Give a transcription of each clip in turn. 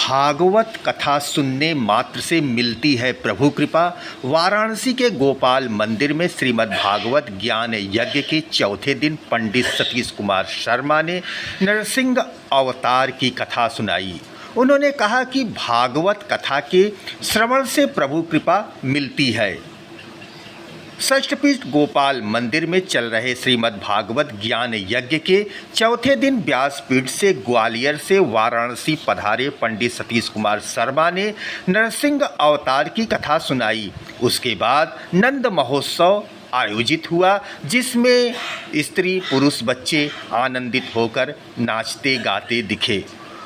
भागवत कथा सुनने मात्र से मिलती है प्रभु कृपा। वाराणसी के गोपाल मंदिर में श्रीमद् भागवत ज्ञान यज्ञ के चौथे दिन पंडित सतीश कुमार शर्मा ने नरसिंह अवतार की कथा सुनाई। उन्होंने कहा कि भागवत कथा के श्रवण से प्रभु कृपा मिलती है। षष्ठपीठ गोपाल मंदिर में चल रहे श्रीमद् भागवत ज्ञान यज्ञ के चौथे दिन व्यासपीठ से ग्वालियर से वाराणसी पधारे पंडित सतीश कुमार शर्मा ने नरसिंह अवतार की कथा सुनाई। उसके बाद नंद महोत्सव आयोजित हुआ, जिसमें स्त्री पुरुष बच्चे आनंदित होकर नाचते गाते दिखे।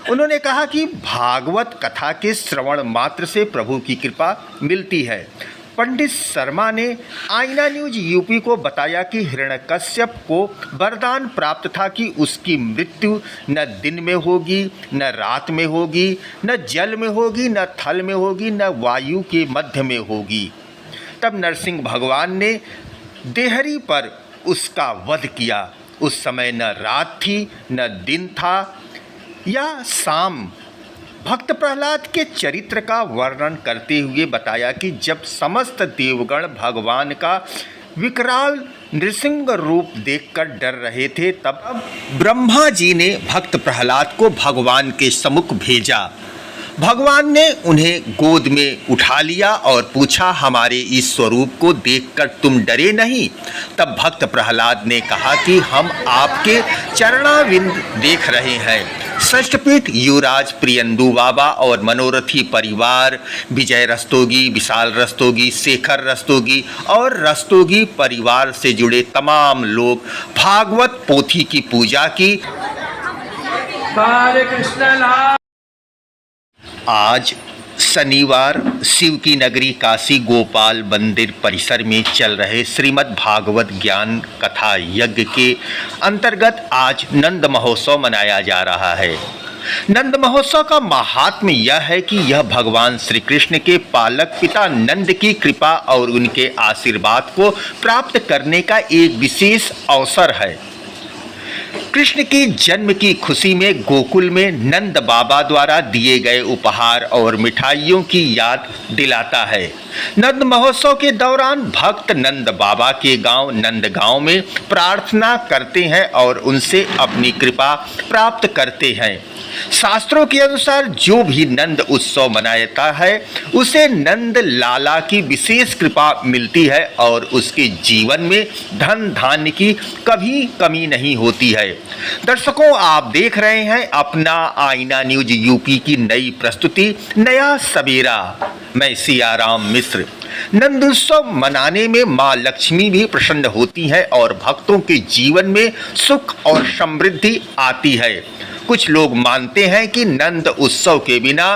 उन्होंने कहा कि भागवत कथा के श्रवण मात्र से प्रभु की कृपा मिलती है। पंडित शर्मा ने आईना न्यूज यूपी को बताया कि हिरण्यकश्यप को वरदान प्राप्त था कि उसकी मृत्यु न दिन में होगी, न रात में होगी, न जल में होगी, न थल में होगी, न वायु के मध्य में होगी। तब नरसिंह भगवान ने देहरी पर उसका वध किया। उस समय न रात थी, न दिन था या शाम। भक्त प्रहलाद के चरित्र का वर्णन करते हुए बताया कि जब समस्त देवगण भगवान का विकराल नृसिंह रूप देखकर डर रहे थे, तब ब्रह्मा जी ने भक्त प्रहलाद को भगवान के सम्मुख भेजा। भगवान ने उन्हें गोद में उठा लिया और पूछा, हमारे इस स्वरूप को देखकर तुम डरे नहीं? तब भक्त प्रहलाद ने कहा कि हम आपके चरणाविंद देख रहे हैं। षष्ठपीठ युवराज प्रियंदु बाबा और मनोरथी परिवार, विजय रस्तोगी, विशाल रस्तोगी, शेखर रस्तोगी और रस्तोगी परिवार से जुड़े तमाम लोग भागवत पोथी की पूजा की। आज शनिवार शिव की नगरी काशी गोपाल मंदिर परिसर में चल रहे श्रीमद् भागवत ज्ञान कथा यज्ञ के अंतर्गत आज नंद महोत्सव मनाया जा रहा है। नंद महोत्सव का महात्म्य यह है कि यह भगवान श्री कृष्ण के पालक पिता नंद की कृपा और उनके आशीर्वाद को प्राप्त करने का एक विशेष अवसर है। कृष्ण के जन्म की खुशी में गोकुल में नंद बाबा द्वारा दिए गए उपहार और मिठाइयों की याद दिलाता है। नंद महोत्सव के दौरान भक्त नंद बाबा के गांव नंदगांव में प्रार्थना करते हैं और उनसे अपनी कृपा प्राप्त करते हैं। शास्त्रों के अनुसार जो भी नंद उत्सव मनाता है उसे नंद लाला की विशेष कृपा मिलती है और उसके जीवन में धन धान्य की कभी कमी नहीं होती है। दर्शकों, आप देख रहे हैं अपना आईना न्यूज यूपी की नई प्रस्तुति नया सवेरा। मैं सियाराम मिश्र। नंद उत्सव मनाने में माँ लक्ष्मी भी प्रसन्न होती हैं और भक्तों के जीवन में सुख और समृद्धि आती है। कुछ लोग मानते हैं कि नंद उत्सव के बिना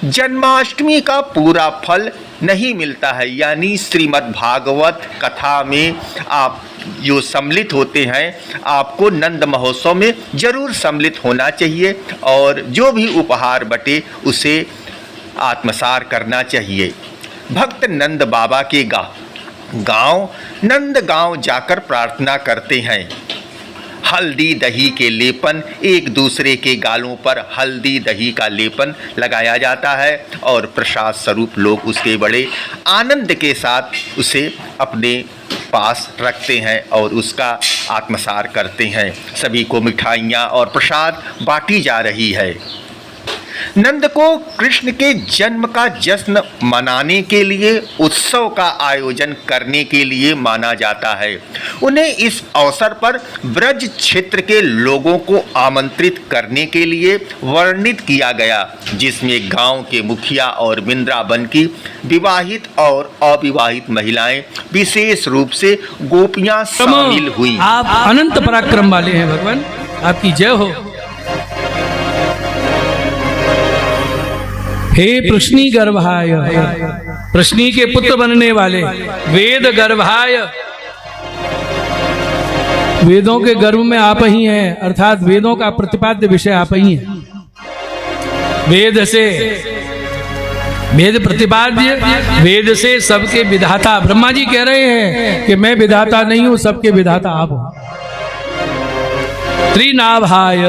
जन्माष्टमी का पूरा फल नहीं मिलता है, यानी श्रीमद् भागवत कथा में आप जो सम्मिलित होते हैं आपको नंद महोत्सव में जरूर सम्मिलित होना चाहिए और जो भी उपहार बटे उसे आत्मसार करना चाहिए। भक्त नंद बाबा के गांव नंदगांव जाकर प्रार्थना करते हैं। हल्दी दही के लेपन, एक दूसरे के गालों पर हल्दी दही का लेपन लगाया जाता है और प्रसाद स्वरूप लोग उसके बड़े आनंद के साथ उसे अपने पास रखते हैं और उसका आत्मसार करते हैं। सभी को मिठाइयाँ और प्रसाद बांटी जा रही है। नंद को कृष्ण के जन्म का जश्न मनाने के लिए उत्सव का आयोजन करने के लिए माना जाता है। उन्हें इस अवसर पर ब्रज क्षेत्र के लोगों को आमंत्रित करने के लिए वर्णित किया गया, जिसमें गांव के मुखिया और वृंदावन की विवाहित और अविवाहित महिलाएं, विशेष रूप से गोपियां शामिल हुई। आप अनंत पराक्रम वाले हैं भगवान, आपकी जय हो। हे प्रश्नी गर्भाय, प्रश्नी के पुत्र बनने वाले, वेद गर्भाय, वेदों के गर्भ में आप ही हैं, अर्थात वेदों का प्रतिपाद्य विषय आप ही हैं। वेद से वेद प्रतिपाद्य, वेद से सबके विधाता। ब्रह्मा जी कह रहे हैं कि मैं विधाता नहीं हूं, सबके विधाता आप हो। त्रिनाभाय,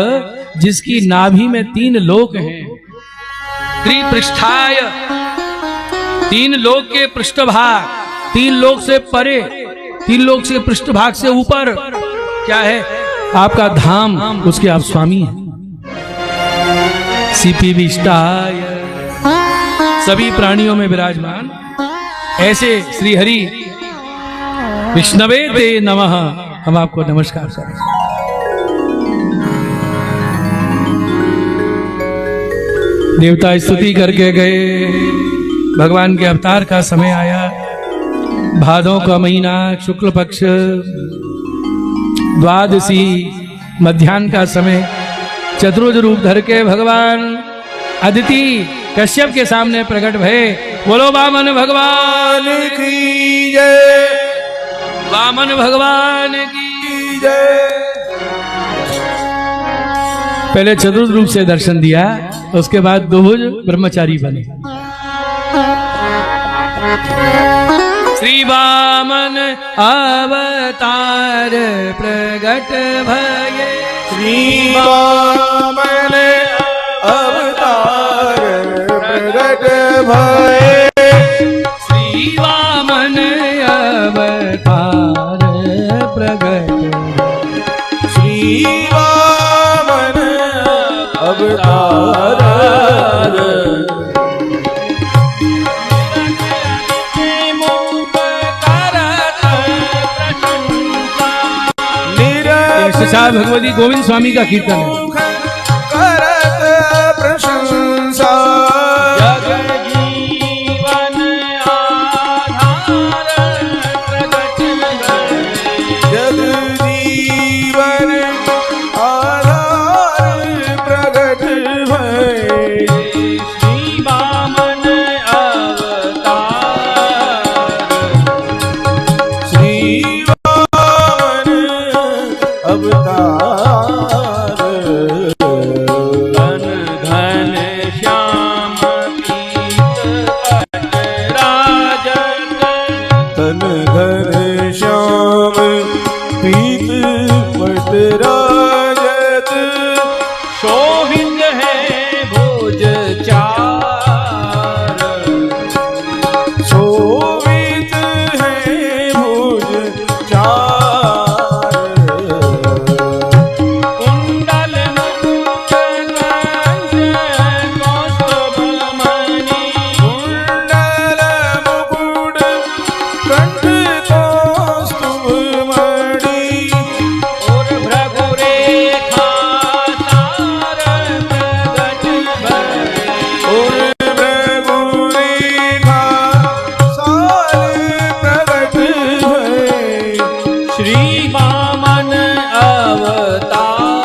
जिसकी नाभि में 3 लोक हैं, त्रिपृष्ठाय, 3 लोक के पृष्ठभाग, 3 लोक से परे, 3 लोक से पृष्ठभाग से ऊपर क्या है? आपका धाम, उसके आप स्वामी हैं। सीपी विष्टाय, सभी प्राणियों में विराजमान ऐसे श्री हरि विष्णवे ते नमः, हम आपको नमस्कार करते हैं। देवता स्तुति करके गए, भगवान के अवतार का समय आया। भादों का महीना, शुक्ल पक्ष, द्वादशी, मध्याह्न का समय, चतुर्भुज रूप धर के भगवान अदिति कश्यप के सामने प्रकट भये। बोलो वामन भगवान की जय, वामन भगवान की जय। पहले चतुर्भुज रूप से दर्शन दिया, उसके बाद द्विभुज ब्रह्मचारी बने। श्री वामन अवतार प्रगट भये, श्री वामन अवतार प्रगट भये, श्री वामन अवतार प्रगट, श्री वामन अवतार साहब भगवती गोविंद स्वामी का कीर्तन है। करत प्रशंसा जग जीवन आधार प्रगट भये, जग जीवन आधार प्रगट भये, श्री वामन अवतार, श्री वामन अवतार, घन घन श्याम पीत राजन, तन घर श्याम पीत पट राजत, शोभित है भोज चार, शोभित है भुज चार, कुंडल मुकुट कंचन कौस्तुभ मणि, कुंडल मुकुट कंठ कौस्तुभ मणि, और भृगु रेखा तार प्रगट भये, और भृगु रेखा साल प्रगट भये, श्री वामन अवतार,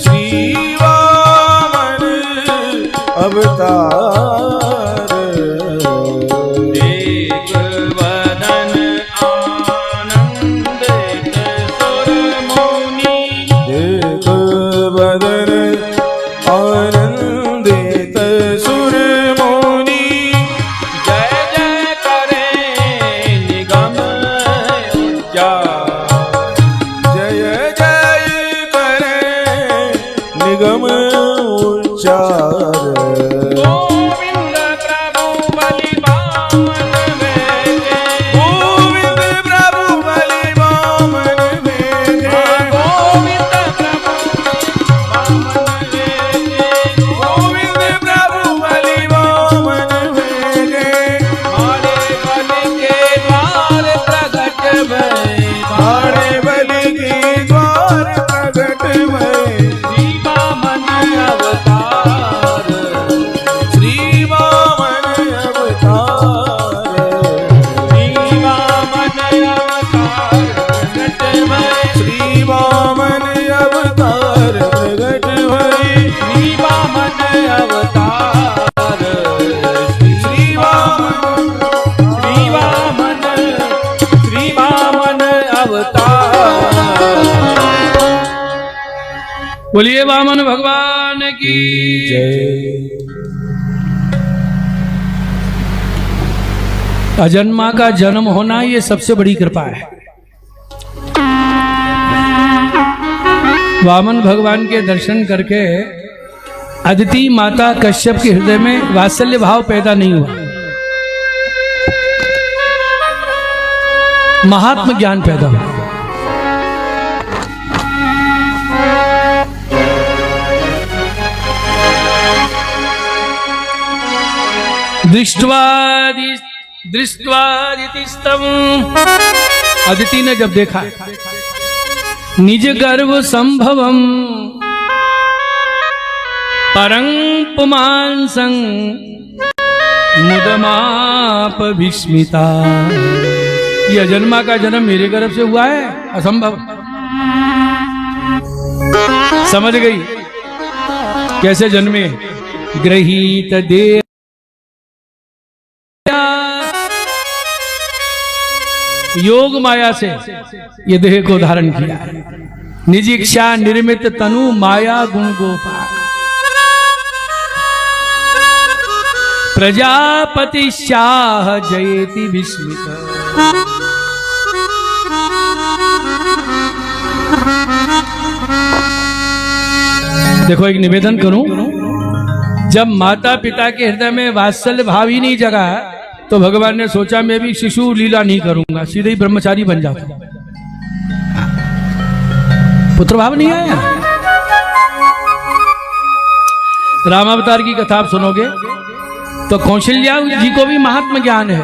श्री वामन अवतार, एक वदन आनंदित सुर मुनि, एक बदन आनंदित सुर मुनि, जय जय करे निगम उच्चार, जय जय करे निगम उच्चार, गोविंद प्रभु बलिवामन वेगे, गोविंद प्रभु बलिवामन वेगे, गोविंद प्रभु वामन वेगे, गोविंद प्रभु बलिवामन वेगे, मारे बलि के द्वार प्रगट भये, मारे बलि के द्वार प्रगट भये, श्री वामन अवतार, श्री वामन अवतार, श्री वामन अवतार प्रगट भये, श्री वामन अवतार प्रगट भये, श्री वामन अवतार, श्री वामन श्री वामन, श्री वामन अवतार। बोलिए वामन भगवान की जय। अजन्मा का जन्म होना ये सबसे बड़ी कृपा है। वामन भगवान के दर्शन करके अदिति माता कश्यप के हृदय में वात्सल्य भाव पैदा नहीं हुआ, महात्म ज्ञान पैदा हुआ। दृष्ट्वादितिस्तम, अदिति ने जब देखा निज गर्भ संभवम परं पुमांसं मुदमाप विस्मिता, ये अजन्मा का जन्म मेरे गर्भ से हुआ है, असंभव। समझ गई कैसे जन्मे? गृहीत दे योग माया से ये देह को धारण किया, निज इच्छा निर्मित तनु माया गुण गोपाल, प्रजापति शाह जयति विस्मित। देखो एक निवेदन करूं, जब माता पिता के हृदय में वात्सल्य भाव ही नहीं जगा तो भगवान ने सोचा मैं भी शिशु लीला नहीं करूंगा, सीधे ही ब्रह्मचारी बन जाता। पुत्र भाव नहीं आया। रामावतार की कथा आप सुनोगे तो कौशल्या जी को भी महात्म ज्ञान है।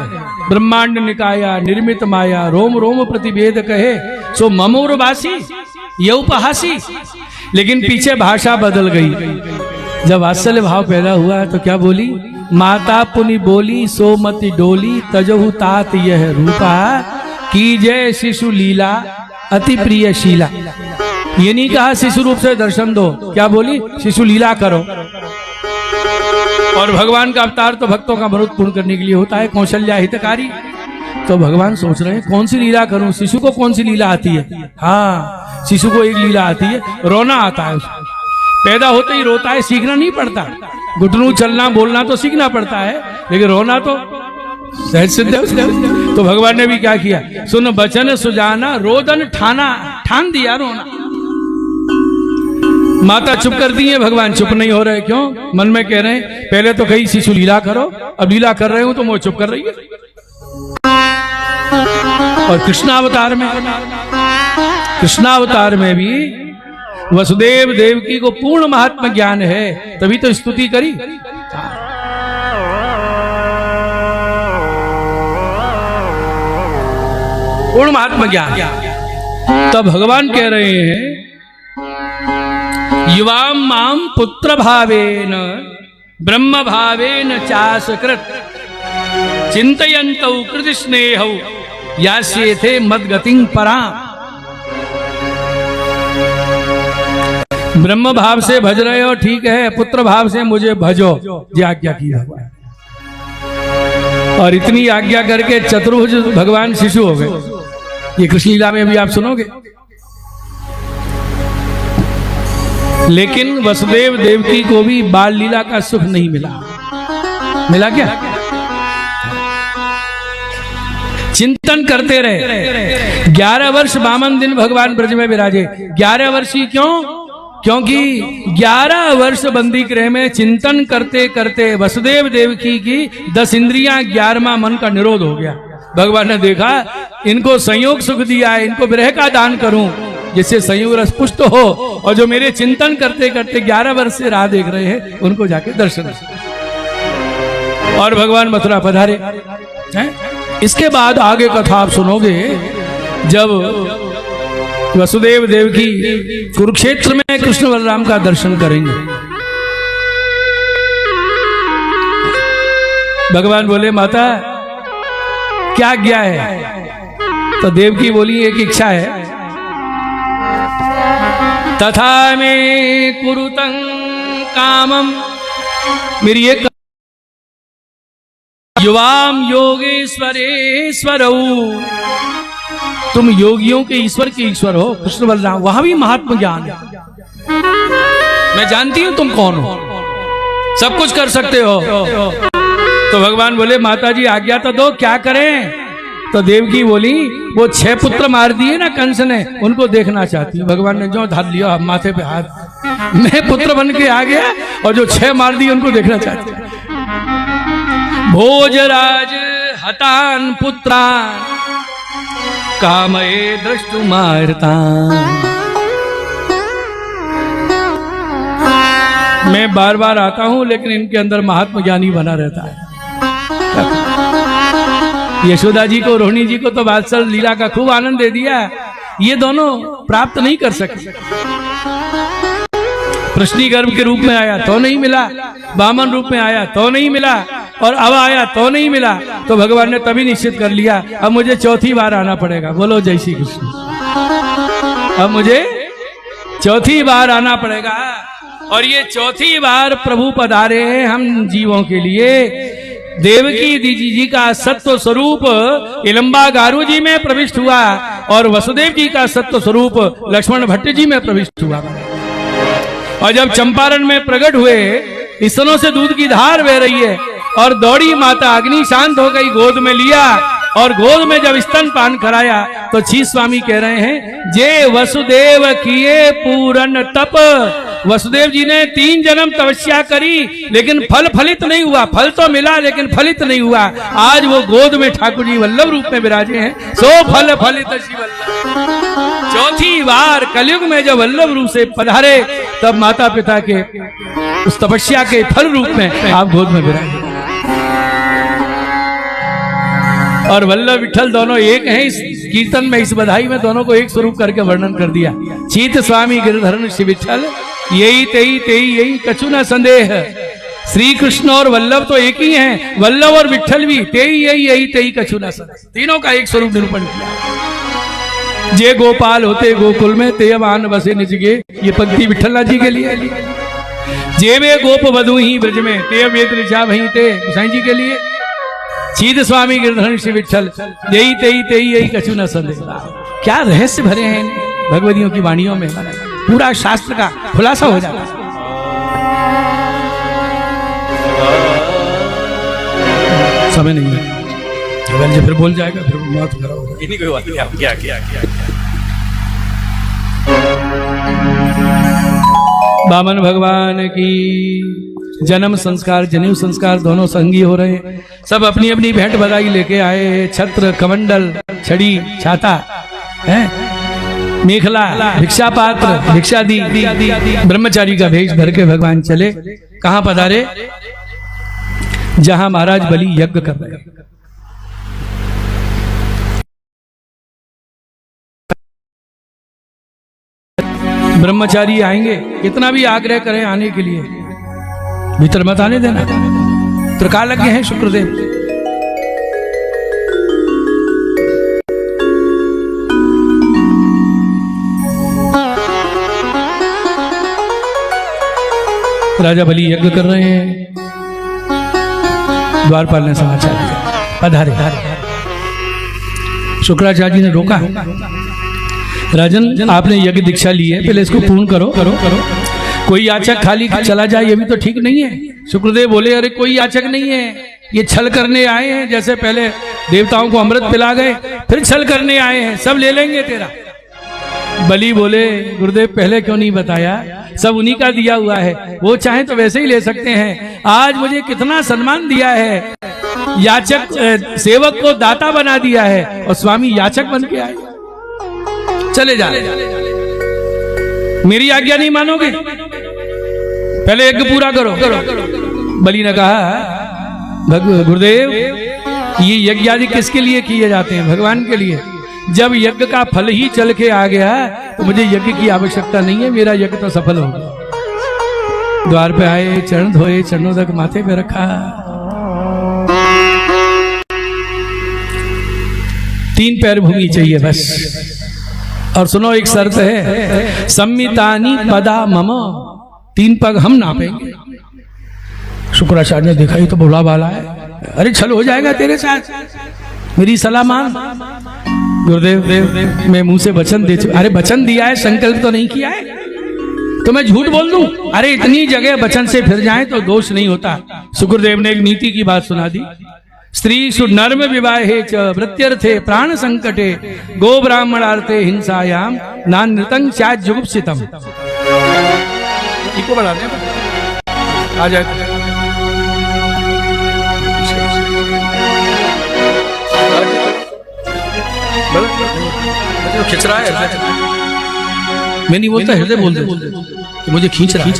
ब्रह्मांड निकाया निर्मित माया, रोम रोम प्रतिवेद कहे सो ममोरवासी ये उपहासी। लेकिन पीछे भाषा बदल गई। जब वात्सल्य भाव पैदा हुआ तो क्या बोली? माता पुनि बोली सोमति डोली, तजहु तात यह रूपा, की जय शिशु लीला अति प्रिय शीला। ये नहीं कहा शिशु रूप से दर्शन दो, क्या बोली? शिशु लीला करो। और भगवान का अवतार तो भक्तों का मनुष्य पूर्ण करने के लिए होता है, कौशल्या हितकारी। तो भगवान सोच रहे हैं कौन सी लीला करूं? शिशु को कौन सी लीला आती है? हाँ, शिशु को एक लीला आती है, रोना आता है उसको। पैदा होते ही रोता है, सीखना नहीं पड़ता। घुटनू चलना बोलना तो सीखना पड़ता है, लेकिन रोना तो सहज सिद्ध है। तो भगवान ने भी क्या किया? सुन बचन सुजाना रोदन ठाना, ठान दिया रोना। माता चुप कर दी है, भगवान चुप नहीं हो रहे। क्यों? मन में कह रहे हैं पहले तो कही शिशु लीला करो, अब लीला कर रहे हूं तो मुझे चुप कर रही है। और कृष्णावतार में भी वसुदेव देवकी को पूर्ण महात्मा ज्ञान है, तभी तो स्तुति करी। पूर्ण महात्मा ज्ञान। तब भगवान कह रहे हैं युवाम माम पुत्र भावेन ब्रह्म भावेन चासकृत चिंतयन्तौ कृत स्नेहौ यास्येथे मद्गतिं पराम। ब्रह्म भाव से भज रहे हो ठीक है, पुत्र भाव से मुझे भजो, ये आज्ञा की भगवान। और इतनी आज्ञा करके चतुर्भुज भगवान शिशु हो गए। ये कृष्ण लीला में भी आप सुनोगे। लेकिन वसुदेव देवकी को भी बाल लीला का सुख नहीं मिला। मिला क्या? चिंतन करते रहे। 11 वर्ष 52 दिन भगवान ब्रज में विराजे। 11 वर्षीय क्यों? क्योंकि 11 वर्ष बंदी गृह में चिंतन करते करते वसुदेव देवकी की 10 इंद्रियां 11वां मन का निरोध हो गया। भगवान ने देखा इनको संयोग सुख दिया है, इनको विरह का दान करूं जिससे संयोग रस पुष्ट हो, और जो मेरे चिंतन करते करते 11 वर्ष से राह देख रहे हैं उनको जाके दर्शन। और भगवान मथुरा पधारे हैं। इसके बाद आगे कथा आप सुनोगे, जब वसुदेव देवकी कुरुक्षेत्र में कृष्ण बलराम का दर्शन करेंगे। भगवान बोले माता क्या आज्ञा है? तो देवकी बोली एक इच्छा है। तथा में कुरुतं कामम, मेरी एक युवाम योगेश्वरेश्वरौ, तुम योगियों के ईश्वर के ईश्वर हो कृष्ण बलराम। वहां भी महात्मा ज्ञान है। मैं जानती हूं तुम कौन हो, सब कुछ कर सकते हो। तो भगवान बोले माता जी आज्ञा तो दो, क्या करें? तो देवकी बोली वो 6 पुत्र मार दिए ना कंस ने, उनको देखना चाहती हूँ। भगवान ने जो धर लिया माथे पे हाथ, मैं पुत्र बन के आ गया और जो 6 मार दिए उनको देखना चाहते हैं। भोजराज हतान पुत्रान कामये द्रष्टुमार्तान। मैं बार बार आता हूं लेकिन इनके अंदर महात्मा ज्ञानी बना रहता है। यशोदा जी को, रोहिणी जी को तो वात्सल लीला का खूब आनंद दे दिया, ये दोनों प्राप्त नहीं कर सके। प्रश्नी गर्भ के रूप में आया तो नहीं मिला, वामन रूप में आया तो नहीं मिला, और अब आया तो नहीं मिला, तो भगवान ने तभी निश्चित कर लिया अब मुझे 4थी बार आना पड़ेगा। बोलो जय श्री कृष्ण। अब मुझे 4थी बार आना पड़ेगा। और ये 4थी बार प्रभु पधारे हैं हम जीवों के लिए। देवकी जी का सत्व स्वरूप इलंबा गारू जी में प्रविष्ट हुआ और वसुदेव जी का सत्व स्वरूप लक्ष्मण भट्ट जी में प्रविष्ट हुआ। और जब चंपारण में प्रकट हुए, स्तनों से दूध की धार बह रही है और दौड़ी माता अग्नि शांत हो गई, गोद में लिया और गोद में जब स्तन पान कराया तो छी स्वामी कह रहे हैं, जे वसुदेव किए पूरन तप। वसुदेव जी ने 3 जन्म तपस्या करी लेकिन फल फलित नहीं हुआ। फल तो मिला लेकिन फलित नहीं हुआ। आज वो गोद में ठाकुर जी वल्लभ रूप में विराजे हैं। सो फल फलित श्री वल्लभ। 4थी बार कलयुग में जब वल्लभ रूप से पधारे तब माता पिता के उस तपस्या के फल रूप में आप गोद में विराजे। और वल्लभ विठल दोनों एक हैं। इस कीर्तन में, इस बधाई में दोनों को एक स्वरूप करके वर्णन कर दिया। चीत स्वामी गिरधरण श्री विठल, यही तेई तेई यही कछु न संदेह। श्री कृष्ण और वल्लभ तो एक ही हैं, वल्लभ और विठल भी तेई यही तेई कछु न संदेह। तीनों का एक स्वरूप निरूपण किया। जे गोपाल होते गोकुल में ते आन बसे निज गे। ये पंक्ति विठलनाथ जी के लिए। जे वे गोप वधु ही ब्रज में ते वेद ऋचा वहीं ते गोसाई जी के लिए। चीत स्वामी गिरधरण श्री विठल, यही तेई यही कछु न संदेह। क्या रहस्य भरे हैं भगवदियों की वाणियों में। पूरा शास्त्र का खुलासा हो जाता है। समय नहीं है, जो फिर बोल जाएगा फिर मौत खड़ा होगा। इन्हीं कोई बात नहीं, आप क्या बामन भगवान की जन्म संस्कार जनेऊ संस्कार दोनों संगी हो रहे हैं। सब अपनी अपनी भेंट बधाई लेके आए। छत्र कमंडल छड़ी छाता है, मेखला भिक्षा पात्र भिक्षा दी। ब्रह्मचारी का भेष धर के भगवान चले। कहां पधारे? जहां महाराज बलि यज्ञ कर रहे हैं। ब्रह्मचारी आएंगे, कितना भी आग्रह करें आने के लिए, भीतर मत आने देना। त्रिकालज्ञ हैं शुक्रदेव। राजा बलि यज्ञ कर रहे हैं। द्वारपाल ने समाचार दिया, पधारे। शुक्राचार्य जी ने रोका, राजन आपने यज्ञ दीक्षा ली है, पहले इसको पूर्ण करो। कोई याचक खाली चला जाए ये भी तो ठीक नहीं है। शुक्रदेव बोले, अरे कोई याचक नहीं है, ये छल करने आए हैं। जैसे पहले देवताओं को अमृत पिला गए, फिर छल करने आए हैं, सब ले लेंगे तेरा। बलि बोले, गुरुदेव पहले क्यों नहीं बताया? सब उन्हीं का दिया हुआ है, वो चाहे तो वैसे ही ले सकते हैं। आज मुझे कितना सम्मान दिया है, याचक सेवक को दाता बना दिया है और स्वामी याचक बन के आए। चले जा, मेरी आज्ञा नहीं मानोगे? पहले यज्ञ पूरा करो। बलि ने कहा, गुरुदेव ये यज्ञ आदि किसके लिए किए जाते हैं? भगवान के लिए। जब यज्ञ का फल ही चल के आ गया तो मुझे यज्ञ की आवश्यकता नहीं है, मेरा यज्ञ तो सफल हो गया। द्वार पे आए, चरण धोए, चरणों तक माथे पे रखा। 3 पैर भूमि चाहिए बस। और सुनो, एक शर्त है, सम्मितानी पदा मम, 3 पग हम नापेंगे। शुक्राचार्य ने देखा, ये तो भोला भाला है, अरे छल हो जाएगा तेरे साथ, मेरी सलाह मान। गुरुदेव मैं मुंह से वचन दे चुका। अरे वचन दिया है, संकल्प तो नहीं किया है, तो मैं झूठ बोल दूं? अरे इतनी जगह वचन से फिर जाए तो दोष नहीं होता। शुक्रदेव ने एक नीति की बात सुना दी। स्त्री सुनर्म विवाहे च वृत्यर्थे प्राण संकटे गो ब्राह्मणार्थे हिंसायाम नानृतं स्यात् जुगुप्सितम्। इको बढ़ा दे, आ जाए खिंच रहा है। मैं नहीं बोलता, हृदय बोल दे कि मुझे खींच रहा है।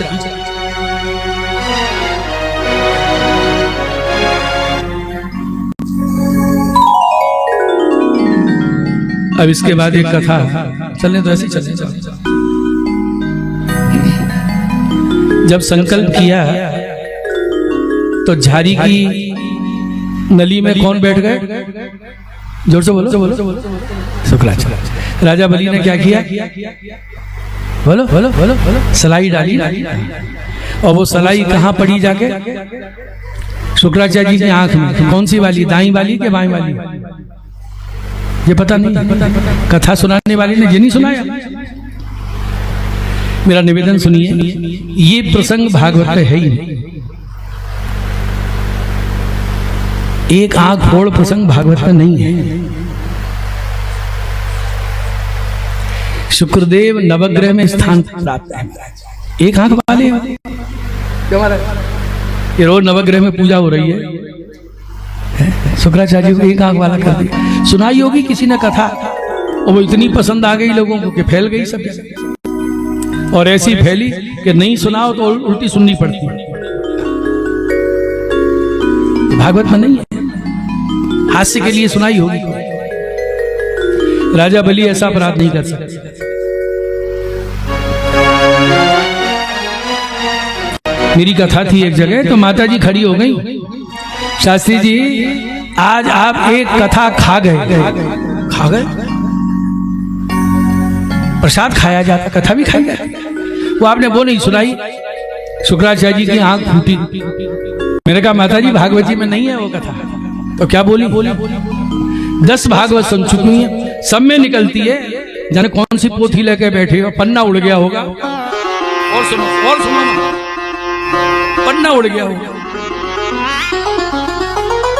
अब इसके बाद एक कथा चलने तो ऐसे ही चलने। जब संकल्प किया तो झारी की नली में कौन बैठ गए? जोर से बोलो। शुक्राचार्य। राजा बलि ने क्या किया? बोलो। सलाई डाली और वो सलाई कहाँ पड़ी जाके? शुक्राचार्य जी की आंख में। कौन सी वाली? दाई वाली के बाई वाली? ये पता नहीं। कथा सुनाने वाले ने ये नहीं सुनाया। मेरा निवेदन सुनिए, ये प्रसंग भागवत में है ही नहीं। एक आंख फोड़ प्रसंग भागवत में नहीं है। शुक्रदेव नवग्रह में स्थान प्राप्त है। एक आंख वाले ये रोज नवग्रह में पूजा हो रही है। शुक्राचार्य को एक आंख वाला कर दिया। सुनाई होगी किसी ने कथा, और वो इतनी पसंद आ गई लोगों को कि फैल गई सब जगह, और ऐसी फैली कि नहीं सुनाओ तो उल्टी सुननी पड़ती है। भागवत में नहीं है, हास्य के लिए सुनाई होगी। राजा बलि ऐसा अपराध नहीं कर सकते। मेरी कथा थी एक जगह, तो माता जी खड़ी हो गई, शास्त्री जी आज आप एक कथा खा गए। प्रसाद खाया जाता, कथा भी खाई जाती। वो आपने वो नहीं सुनाई। शुक्राचार्य जी की आंख फूटी। मैंने कहा माता जी भागवत जी में नहीं है वो कथा। तो क्या बोली? 10 भागवत सुन चुकी है, सब में निकलती है। जाने कौन सी पोथी लेके बैठे हो, पन्ना उड़ गया होगा। और सुनो पन्ना उड़ गया होगा।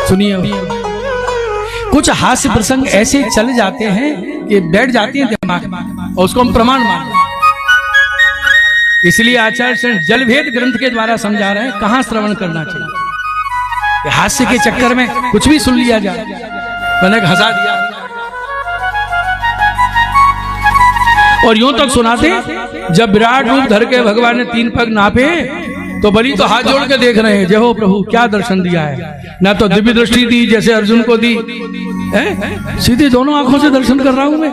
सुनिए, कुछ हास्य प्रसंग ऐसे चले जाते हैं कि बैठ जाते हैं दिमाग में, और उसको हम प्रमाण मानते हैं। इसलिए आचार्य शरण जलभेद ग्रंथ के द्वारा समझा रहे हैं कहां श्रवण करना चाहिए। हास्य के चक्कर में कुछ भी सुन लिया जाए, मैंने हंसा दिया। और यूं तक सुनाते, जब विराट रूप धर के भगवान ने 3 पग नापे तो बलि तो हाथ जोड़ के देख रहे हैं, जय हो प्रभु, क्या दर्शन दिया है। ना तो दिव्य दृष्टि दी जैसे अर्जुन को दी, सीधी दोनों आंखों से दर्शन कर रहा हूं मैं।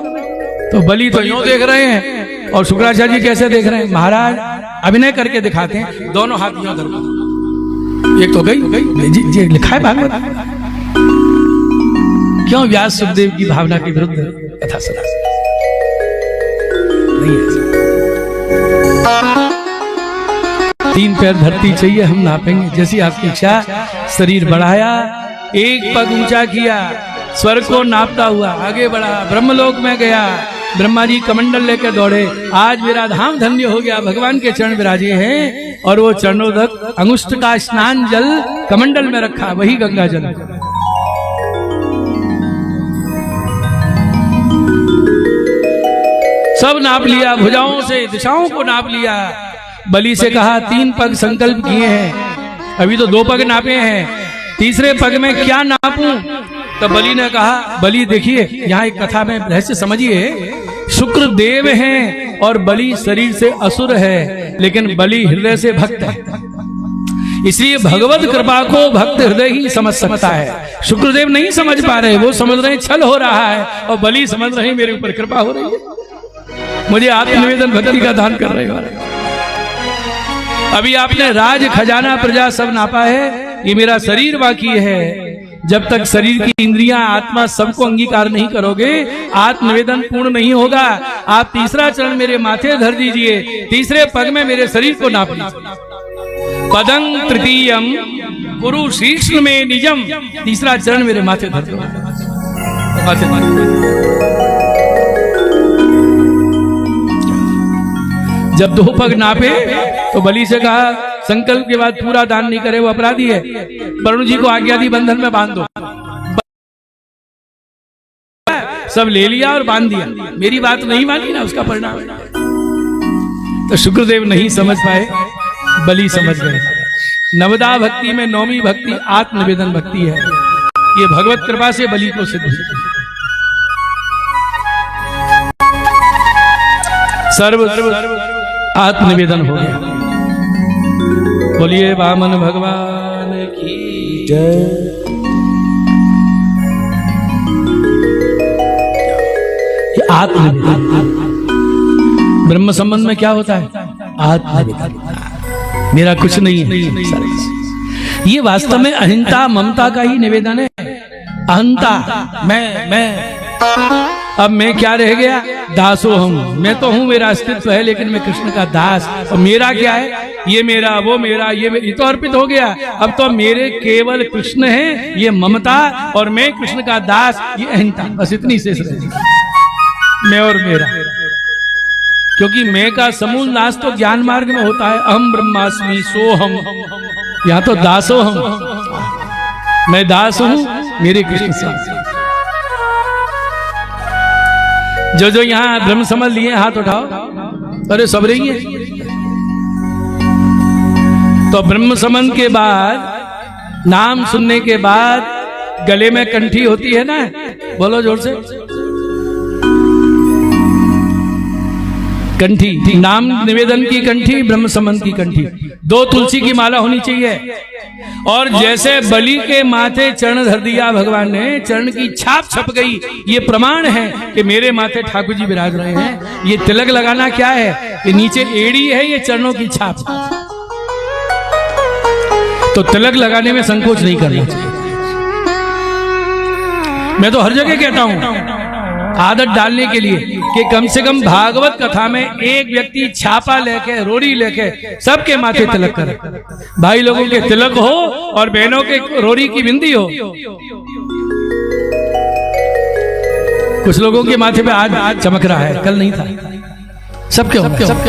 तो बलि तो यूं देख रहे हैं, और शुक्राचार्य जी कैसे देख रहे हैं? महाराज अभिनय करके दिखाते हैं, दोनों हाथ यूं धर। एक तो गई जी लिखा है भागवत। क्यों व्यास सुखदेव की भावना के विरुद्ध कथा सुना? नहीं है। 3 पैर धरती चाहिए, हम नापेंगे जैसी आपकी इच्छा। शरीर बढ़ाया, एक पग ऊंचा किया, स्वर्ग को नापता हुआ आगे बढ़ा, ब्रह्मलोक में गया। ब्रह्मा जी कमंडल लेकर दौड़े, आज मेरा धाम धन्य हो गया। भगवान के चरण विराजे हैं, और वो चरणोदक अंगुष्ठ का स्नान जल कमंडल में रखा, वही गंगा जल। सब नाप लिया, भुजाओं से दिशाओं को नाप लिया। बलि से कहा 3 पग संकल्प किए हैं, अभी तो 2 पग नापे हैं, तीसरे पग में क्या नापूं? तो बलि ने कहा, बलि देखिए यहाँ एक कथा में रहस्य समझिए। शुक्र देव हैं और बलि शरीर से असुर है, लेकिन बलि हृदय से भक्त है। इसलिए भगवत कृपा को भक्त हृदय ही समझ सकता है। शुक्रदेव नहीं समझ पा रहे, वो समझ रहे छल हो रहा है, और बलि समझ रहे मेरे ऊपर कृपा हो रही है, मुझे आत्मनिवेदन भक्ति का दान कर रहे हो। अभी आपने राज खजाना प्रजा सब नापा है, ये मेरा शरीर बाकी है। जब तक शरीर की इंद्रियां आत्मा सबको अंगीकार नहीं करोगे, आत्मनिवेदन पूर्ण नहीं होगा। आप तीसरा चरण मेरे माथे धर दीजिए, तीसरे पग में मेरे शरीर को नाप लीजिए। पदं तृतीयम कुरु शीर्ष में निजम, तीसरा चरण मेरे माथे धर दो। जब 2 पग नापे तो बलि से कहा, संकल्प के बाद पूरा दान नहीं करे वो अपराधी है, वरुण जी को आज्ञा दी बंधन में बांध दो। सब ले लिया और बांध दिया। मेरी बात नहीं मानी ना, उसका परिणाम। तो शुक्रदेव नहीं समझ पाए, बलि समझ गए। नवदा भक्ति में नौवीं भक्ति आत्मनिवेदन भक्ति है। ये भगवत कृपा से बलि को सिद्ध हुई। सर्व आत्मनिवेदन हो गया। बोलिए वामन भगवान की जय। आत्मनिवेदन। ब्रह्म संबंध में क्या होता है? आत्मनिवेदन। मेरा कुछ नहीं है। ये वास्तव में अहिंसा ममता का ही निवेदन है। अहंता, मैं अब मैं क्या रह गया? दासो हूं। मैं तो हूं, मेरा अस्तित्व है, लेकिन मैं कृष्ण का दास। और मेरा क्या है? ये मेरा, वो मेरा, ये तो अर्पित हो गया। अब तो मेरे केवल कृष्ण है, ये ममता, और मैं कृष्ण का दास, ये अहिंसा। बस इतनी शेष रह, मैं और मेरा। क्योंकि मैं का समूल नाश तो ज्ञान मार्ग में होता है। अहम ब्रह्मास्मि सोहम। यहां तो दासो हम, मैं दास हूं मेरे कृष्ण से। जो जो यहां ब्रह्म समझ लिए हाथ उठाओ। अरे सब रही है। तो ब्रह्म समझ के बाद, नाम सुनने के बाद गले में कंठी होती है ना, बोलो जोर से। कंठी, नाम निवेदन की कंठी, ब्रह्म संबंध की कंठी। 2 तुलसी की माला होनी चाहिए। और जैसे बलि के माथे चरण धर दिया भगवान ने, चरण की छाप छप गई। ये प्रमाण है कि मेरे माथे ठाकुर जी विराज रहे हैं। ये तिलक लगाना क्या है? ये नीचे एड़ी है, ये चरणों की छाप। तो तिलक लगाने में संकोच नहीं करना चाहिए। मैं तो हर जगह कहता हूं आदत डालने के लिए कि कम से कम भागवत कथा में एक व्यक्ति छापा लेके, रोड़ी लेके सबके माथे तिलक करे। भाई लोगों के तिलक हो और बहनों के रोड़ी की बिंदी हो। कुछ लोगों के माथे पे आज चमक रहा है, कल नहीं था। सबके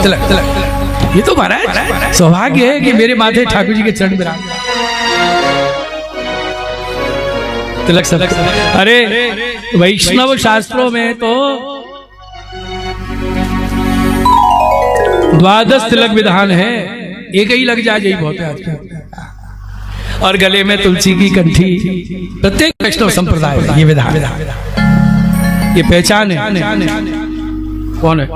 तिलक तिलक। ये तो महाराज सौभाग्य है कि मेरे माथे ठाकुर जी के चरण विराज। तिलक सब। अरे वैष्णव शास्त्रों में तो 12 तिलक विधान है। एक ही लग जाए, यही बहुत है आज का। और गले में तुलसी की कंठी, प्रत्येक वैष्णव संप्रदाय में ये विधान, ये पहचान है। कौन है?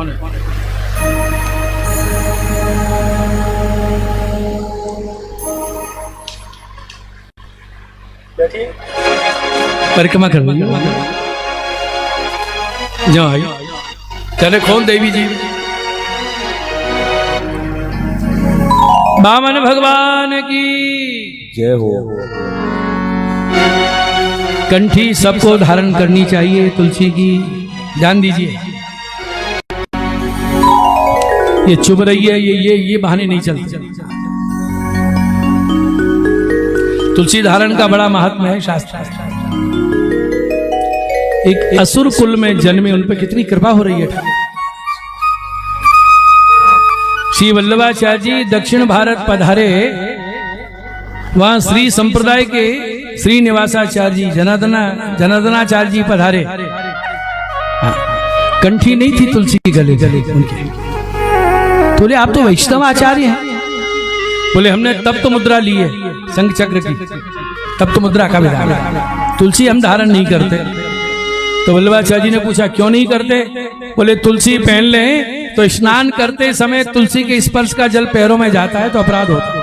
परिक्रमा कर जाओ आई। चले कौन? देवी जी। वामन भगवान की जय हो। कंठी सबको धारण करनी चाहिए तुलसी की। ध्यान दीजिए, ये चुभ रही है, ये बहाने नहीं चलते। तुलसी धारण का बड़ा महात्मा है शास्त्र। एक असुर कुल में जन्मे, उन पर कितनी कृपा हो रही है। श्री वल्लभाचार्य जी दक्षिण भारत पधारे। वहां श्री संप्रदाय के श्री निवासाचार्य जी, जनार्दनाचार्य जी पधारे। कंठी नहीं थी तुलसी की गले उनके। बोले आप तो वैष्णव आचार्य हैं। बोले हमने तप्त मुद्रा ली है, शंख चक्र की तप्त मुद्रा का विधान है। तुलसी हम धारण नहीं करते। तो वल्लभाचार्य जी ने पूछा क्यों नहीं करते? बोले तुलसी पहन लें तो स्नान करते समय तुलसी के स्पर्श का जल पैरों में जाता है तो अपराध होता है।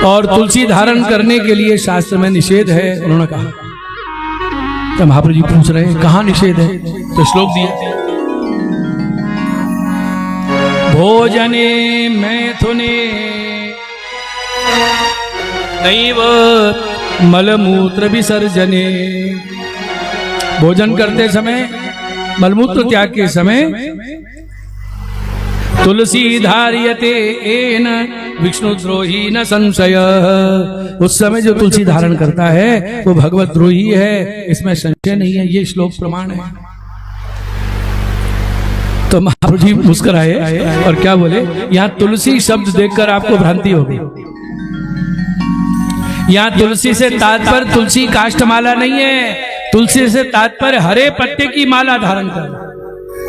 और तुलसी धारण करने के लिए शास्त्र में निषेध है, उन्होंने कहा। तो महाप्रभु जी पूछ रहे हैं कहाँ निषेध है? तो श्लोक दिया, भोजने मैथुने नैव मलमूत्र विसर्जने। भोजन करते समय, मलमूत्र त्याग के समय, तुलसी धार्यते एन विष्णुद्रोही न संशय। उस समय जो तुलसी धारण करता है वो भगवत द्रोही है, इसमें संशय नहीं है। ये श्लोक प्रमाण है। तो महाप्रभु जी मुस्कुराए और क्या बोले, यहाँ तुलसी शब्द देखकर आपको भ्रांति होगी। यहाँ तुलसी से तात्पर्य तुलसी काष्ठमाला नहीं है। तुलसी से तात्पर्य हरे पत्ते की माला धारण करना।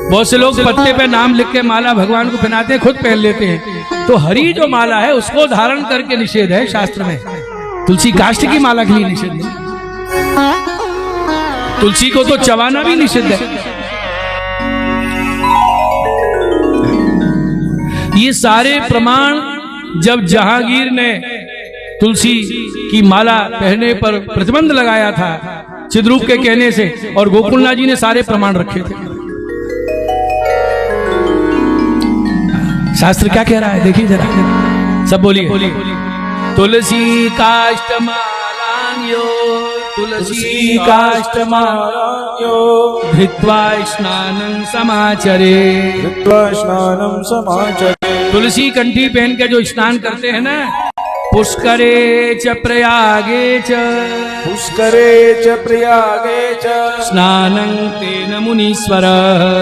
बहुत से लोग पत्ते पे नाम लिख के माला भगवान को पहनाते हैं, खुद पहन लेते हैं। तो हरी जो माला है उसको धारण करके निषेध है शास्त्र में। तुलसी काष्ठ की माला के लिए निषेध नहीं। तुलसी को तो चबाना भी निषिद्ध है। ये सारे प्रमाण जब जहांगीर ने तुलसी की माला पहनने पर प्रतिबंध लगाया था चिद्रूप के कहने से, और गोकुलनाथ जी ने सारे प्रमाण रखे थे। शास्त्र क्या कह रहा है देखिए जरा, सब बोलिए। तुलसी काष्ठमालान्यो, तुलसी काष्ठमालान्यो धृत्वा स्नानं समाचरे, धृत्वा स्नानं समाचरे। तुलसी कंठी पहन के जो स्नान करते हैं ना, पुष्करे च प्रयागे च, पुष्करे च प्रयागे च स्नानं तेन मुनीश्वर,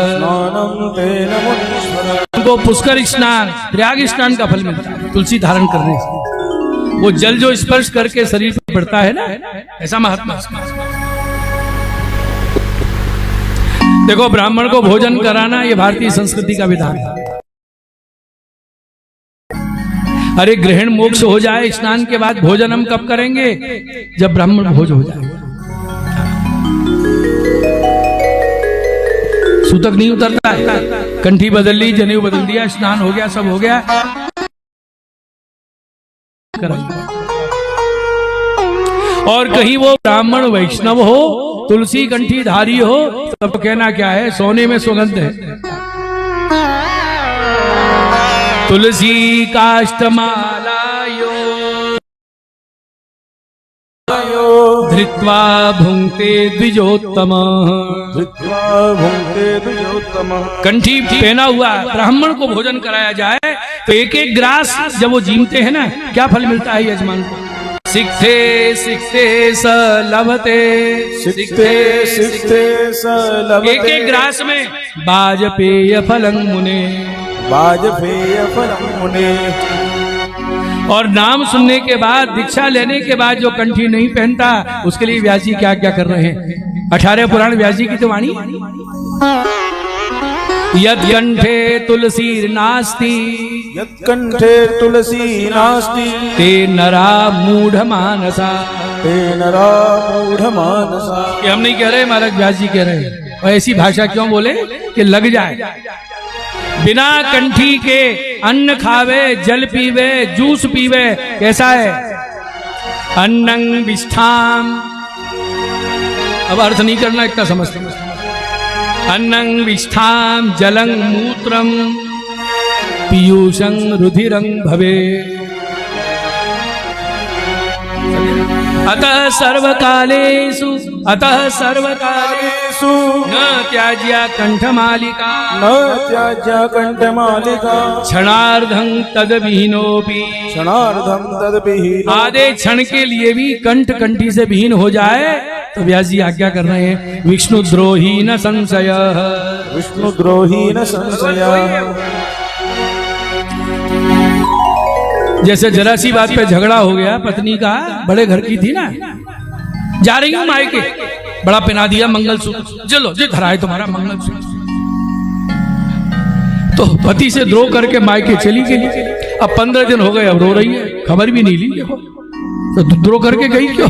स्नानं तेन मुनीश्वर। उनको पुष्कर स्नान, प्रयाग स्नान का फल मिलता है तुलसी धारण करने से। वो जल जो स्पर्श करके शरीर पर पड़ता है ना, ऐसा महात्मा। देखो, ब्राह्मण को भोजन कराना ये भारतीय संस्कृति का विधान है। अरे ग्रहण मोक्ष हो जाए स्नान के बाद, भोजन हम कब करेंगे? जब ब्राह्मण भोज हो जाए। सूतक नहीं उतरता है, कंठी बदल ली, जनेऊ बदल दिया, स्नान हो गया, सब हो गया, और कहीं वो ब्राह्मण वैष्णव हो, तुलसी कंठी धारी हो, तब कहना क्या है, सोने में सुगंध है। तुलसी काष्ठमालायो धृत्वा भुंक्ते द्विजोत्तम, धृत्वा भुंक्ते द्विजोत्तम। कंठी पहना हुआ ब्राह्मण को भोजन कराया जाए तो एक एक ग्रास जब वो जीमते हैं ना, क्या फल मिलता है यजमान को? सिक्थे सिक्थे स लभते, सिक्थे सिक्थे स लभते। एक एक ग्रास में वाजपेय फलं मुने, वाजपेय फलं मुने। और नाम सुनने के बाद, दीक्षा लेने के बाद जो कंठी नहीं पहनता, उसके लिए व्यास जी क्या क्या कर रहे हैं? 18 पुराण व्यास जी की तो वाणी। यद कंठे तुलसी नास्ति, यद कंठे तुलसी नास्ति ते नरा मूढ़ मानसा, ते नरा मूढ़ मानसा। ये हम नहीं कह रहे, महाराज व्यास जी कह रहे हैं। और ऐसी भाषा क्यों बोले कि लग जाए। बिना कंठी के अन्न खावे, जल पीवे, जूस पीवे, कैसा है? अन्नं विष्ठाम, अब अर्थ नहीं करना, इतना समझते। अन्नं विष्ठाम जलं मूत्रम पीयूषं रुधिरं भवे, अतः सर्वकालेषु, अतः सर्वकालेषु न त्याज्या कंठमालिका, न त्याज्या कंठमालिका। क्षणार्धं तद्विहीनोऽपि, क्षणार्धं तद्विहीनो। आधे क्षण के लिए भी कंठ कंठी से विहीन हो जाए तो व्यास जी आज्ञा कर रहे हैं, विष्णुद्रोही न संशयः, विष्णुद्रोही न संशयः। जैसे जरा सी बात पे झगड़ा हो गया, पत्नी का, बड़े घर की थी ना, जा रही हूं मायके, बड़ा पहना दिया मंगलसूत्र, चलो जी धराए तुम्हारा मंगलसूत्र। तो पति से द्रोह करके मायके चली गई। अब 15 दिन हो गए, अब रो रही है, खबर भी नहीं ली। देखो तो द्रोह करके गई क्यों?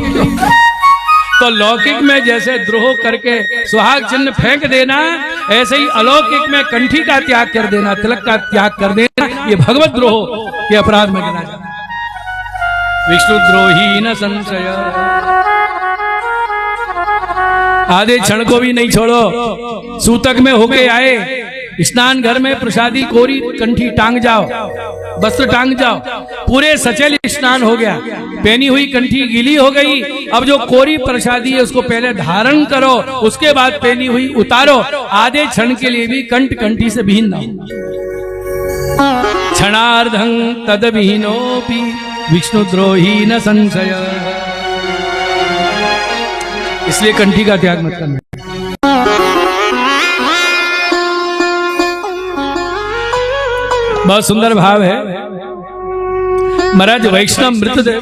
तो लौकिक में जैसे द्रोह करके सुहाग चिन्ह फेंक देना, ऐसे ही अलौकिक में कंठी का त्याग कर देना, तिलक का त्याग कर देना, ये भगवत द्रोह के अपराध में गिना जाता है। विष्णुद्रोही न संशय, आधे क्षण को भी नहीं छोड़ो। सूतक में होके आए, स्नान घर में प्रसादी कोरी कंठी टांग जाओ, वस्त्र टांग जाओ, पूरे सचल स्नान हो गया, पहनी हुई कंठी गीली हो गई। अब जो कोरी प्रसादी है उसको पहले धारण करो, उसके बाद पहनी हुई उतारो। आधे क्षण के लिए भी कंठ कंठी से विहीन ना हो। क्षणार्धं तद्विहीनोऽपि विष्णुद्रोही न संशय, इसलिए कंठी का त्याग मत करना। बहुत सुंदर भाव है महाराज। वैष्णव मृतदेव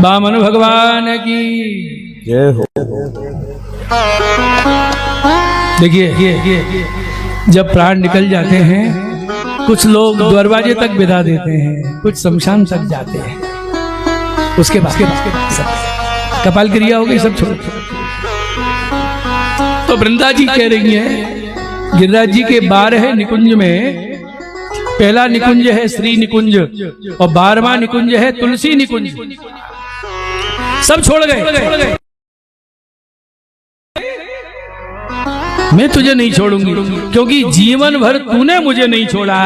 वामन भगवान की जय हो। देखिए जब प्राण निकल जाते हैं कुछ लोग दरवाजे तक विदा देते हैं, कुछ शमशान तक जाते हैं, उसके बाद सब कपाल क्रिया हो गई, सब छोड़। तो वृंदा जी कह रही हैं गिरिराज जी के 12 निकुंज में पहला निकुंज है श्री निकुंज और 12वां निकुंज है तुलसी निकुंज। सब छोड़ गए, मैं तुझे नहीं छोड़ूंगी क्योंकि जीवन भर तूने मुझे नहीं छोड़ा।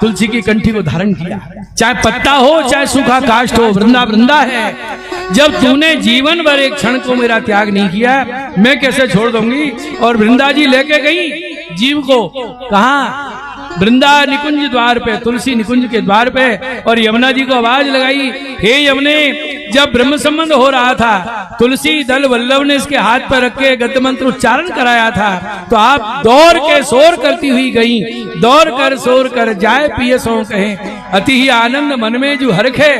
तुलसी की कंठी को धारण किया, चाहे पत्ता हो चाहे सूखा काष्ठ हो, वृंदा वृंदा है। जब तूने जीवन भर एक क्षण को मेरा त्याग नहीं किया, मैं कैसे छोड़ दूंगी। और वृंदा जी लेके गई जीव को कहा, वृंदा निकुंज द्वार पे, तुलसी निकुंज के द्वार पे, और यमुना जी को आवाज लगाई, हे यमुने, जब ब्रह्म संबंध हो रहा था, तुलसी दल वल्लभ ने इसके हाथ पर रख के गद्य मंत्र उच्चारण कराया था, तो आप दौड़ के शोर करती हुई गई। दौड़ कर शोर कर जाए पियसों कहे, अति ही आनंद मन में जो हरखे,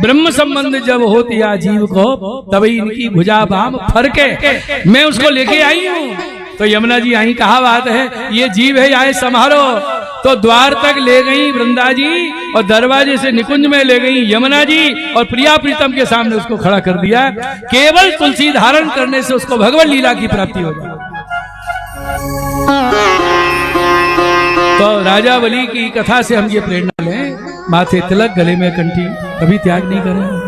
ब्रह्म संबंध जब होतिया जीव को, तभी इनकी भुजा बाम फरके। मैं उसको लेके आई हूँ। तो यमुना जी आई, कहा बात है, ये जीव है, आए संभालो। तो द्वार तक ले गई वृंदा जी और दरवाजे से निकुंज में ले गई यमुना जी और प्रिया प्रीतम के सामने उसको खड़ा कर दिया। केवल तुलसी धारण करने से उसको भगवत लीला की प्राप्ति हो जाए। तो राजा बलि की कथा से हम ये प्रेरणा लें, माथे तिलक, गले में कंठी, कभी त्याग नहीं करें।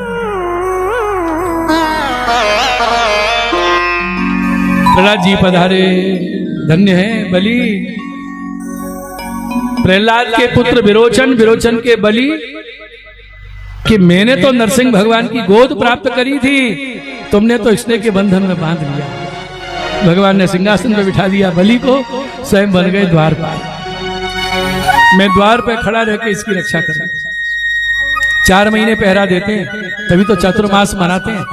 प्रहलाद जी पधारे, धन्य है बलि। प्रहलाद के पुत्र विरोचन, विरोचन के बलि कि मैंने तो नरसिंह भगवान की गोद प्राप्त करी थी, तुमने तो स्नेह के बंधन में बांध लिया। भगवान ने सिंहासन पे बिठा दिया बलि को, स्वयं बन गए द्वारपाल। मैं द्वार पे खड़ा रहकर इसकी रक्षा कर, 4 महीने पहरा देते हैं, तभी तो चतुर्मास मनाते हैं।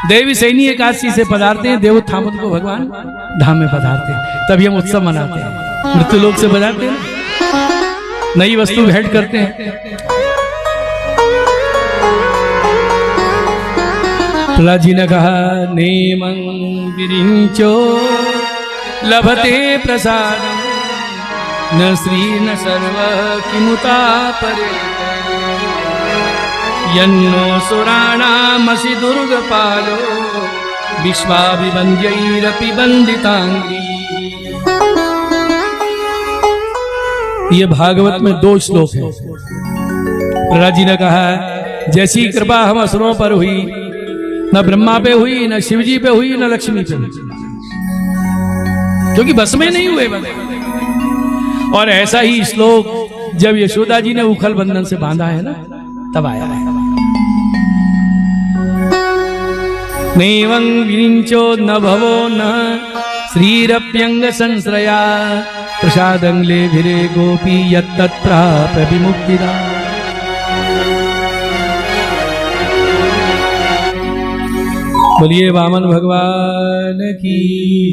देवी सैनी एकादशी से पधारते हैं, देव थामुद को भगवान धाम में पधारते हैं, तभी हम उत्सव मनाते हैं। मृत्यु लोक से बजाते हैं, नई वस्तु भेंट करते हैं। प्रहलाद जी ने कहा, नेमं विरिंचो लभते प्रसाद न श्री न सर्व किमुता परे, यन्नो सुराणामसि दुर्गपालो विश्वाभिवन्द्यैरपि वन्दितांगी। ये भागवत में 2 श्लोक है। प्रहलाद जी ने कहा, जैसी कृपा हम असुरों पर हुई, न ब्रह्मा पे हुई, न शिव जी पे हुई, न लक्ष्मी पे हुई, क्योंकि बस में नहीं हुए। और ऐसा ही श्लोक जब यशोदा जी ने उखल बंधन से बांधा है ना, तब आया है। नैवं विरिंचो न भवो न श्रीरप्यंग संश्रया, प्रसादंगले भिरे गोपी यत्तत्प्राप विमुक्तिदा। बोलिए वामन भगवान की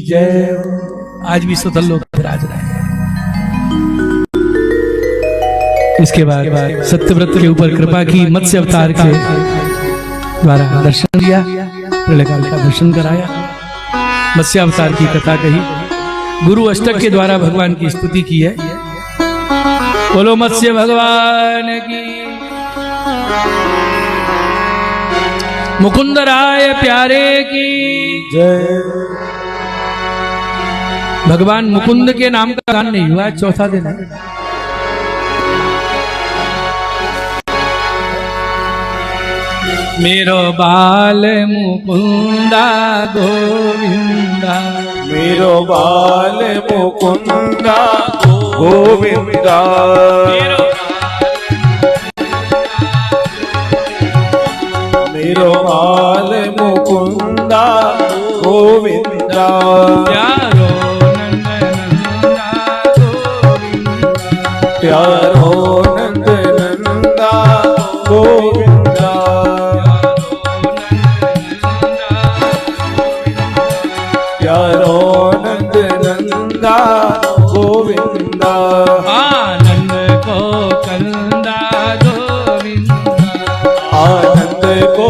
जय। आज भी स्वतंत्र लोग विराज रहे हैं। इसके बाद सत्यव्रत के ऊपर कृपा की, मत्स्य अवतार के द्वारा दर्शन दिया, प्रलयकाल का दर्शन कराया, मत्स्य अवतार की कथा कही, गुरु अष्टक के द्वारा भगवान की स्तुति की है। बोलो मत्स्य भगवान की, मुकुंद राय प्यारे की जय। भगवान मुकुंद के नाम का गान नहीं हुआ, 4था दिन है। मेरो बाल मुकुंदा गोविंदा, मेरो बाल मुकुंदा गोविंदा, मेरो बाल मुकुंदा गोविंदा, प्यारो नंदनंदा गोविंदा, प्यारो नंदनंदा गोविंदा, प्यारो नंदनंदा गोविंदा, आनंद को कंदा गोविंदा, आनंद को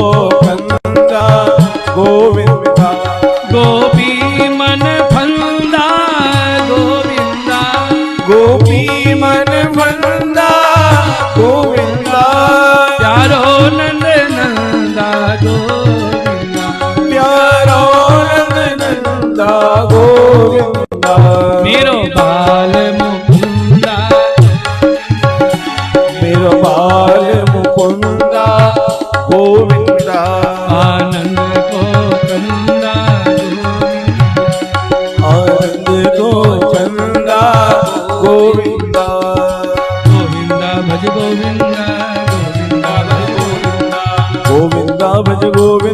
मेरो बाल मुकुंदा मेरो बाल मुकुंदा गोविंदा आनंद को कंदा आनंद को चंदा गोविंदा गोविंदा भज गोविंदा गोविंदा भज गोविंदा गोविंदा भज गोविंदा